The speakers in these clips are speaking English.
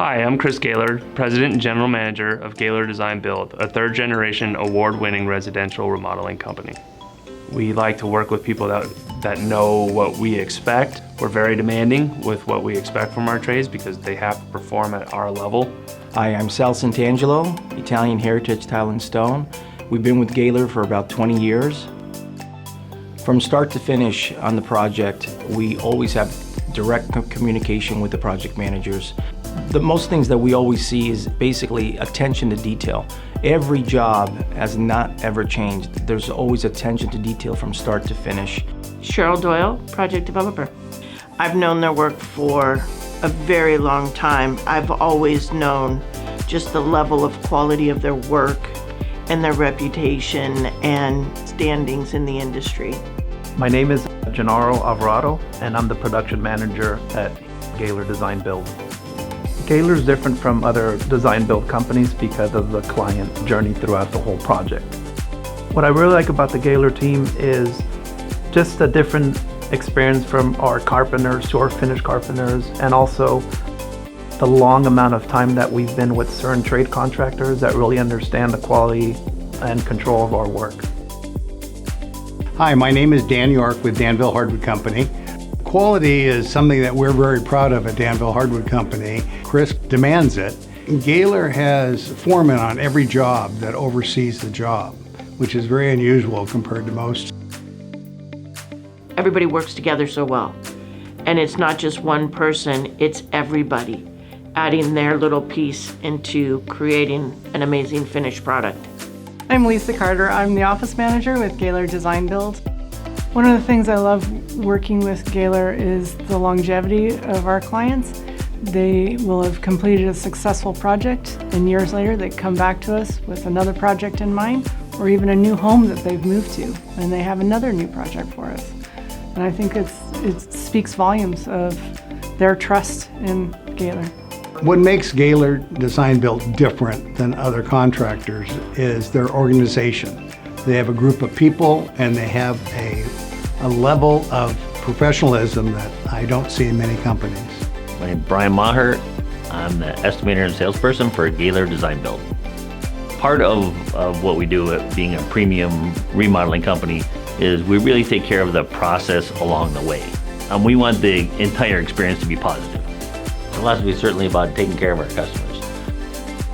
Hi, I'm Chris Gayler, President and General Manager of Gayler Design Build, a third-generation award-winning residential remodeling company. We like to work with people that know what we expect. We're very demanding with what we expect from our trades because they have to perform at our level. Hi, I'm Sal Santangelo, Italian Heritage Tile and Stone. We've been with Gayler for about 20 years. From start to finish on the project, we always have direct communication with the project managers. The most things that we always see is basically attention to detail. Every job has not ever changed. There's always attention to detail from start to finish. Cheryl Doyle, project developer. I've known their work for a very long time. I've always known just the level of quality of their work and their reputation and standings in the industry. My name is Gennaro Alvarado, and I'm the production manager at Gayler Design Build. Gayler is different from other design build companies because of the client journey throughout the whole project. What I really like about the Gayler team is just a different experience from our carpenters to our finished carpenters, and also the long amount of time that we've been with certain trade contractors that really understand the quality and control of our work. Hi, my name is Dan York with Danville Hardwood Company. Quality is something that we're very proud of at Danville Hardwood Company. Chris demands it. Gayler has foremen on every job that oversees the job, which is very unusual compared to most. Everybody works together so well. And it's not just one person, it's everybody adding their little piece into creating an amazing finished product. I'm Lisa Carter. I'm the office manager with Gayler Design Build. One of the things I love working with Gayler is the longevity of our clients. They will have completed a successful project, and years later they come back to us with another project in mind, or even a new home that they've moved to, and they have another new project for us. And I think it speaks volumes of their trust in Gayler. What makes Gayler Design Build different than other contractors is their organization. They have a group of people and they have a level of professionalism that I don't see in many companies. My name is Brian Maher. I'm the estimator and salesperson for Gayler Design Build. Part of what we do at being a premium remodeling company is we really take care of the process along the way. We want the entire experience to be positive. Philosophy is certainly about taking care of our customers.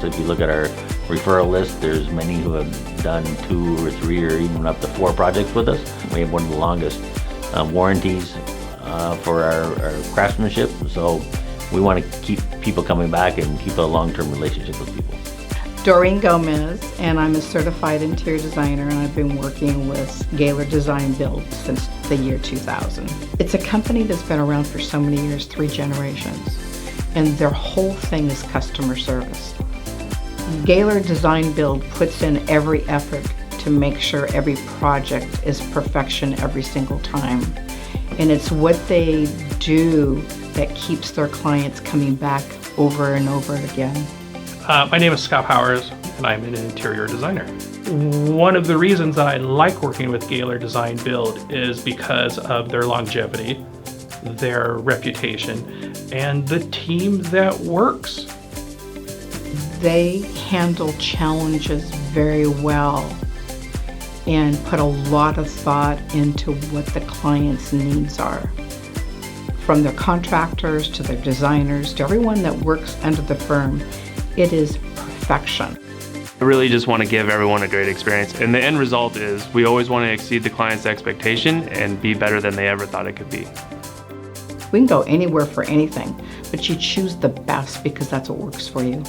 So if you look at our referral list, there's many who have done 2 or 3 or even up to 4 projects with us. We have one of the longest warranties for our craftsmanship. So we want to keep people coming back and keep a long-term relationship with people. Doreen Gomez, and I'm a certified interior designer, and I've been working with Gayler Design Build since the year 2000. It's a company that's been around for so many years, 3 generations, and their whole thing is customer service. Gayler Design Build puts in every effort to make sure every project is perfection every single time. And it's what they do that keeps their clients coming back over and over again. My name is Scott Powers, and I'm an interior designer. One of the reasons that I like working with Gayler Design Build is because of their longevity, their reputation, and the team that works. They handle challenges very well and put a lot of thought into what the client's needs are. From their contractors to their designers to everyone that works under the firm, it is perfection. I really just want to give everyone a great experience, and the end result is we always want to exceed the client's expectation and be better than they ever thought it could be. We can go anywhere for anything, but you choose the best because that's what works for you.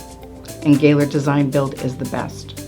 And Gayler Design Build is the best.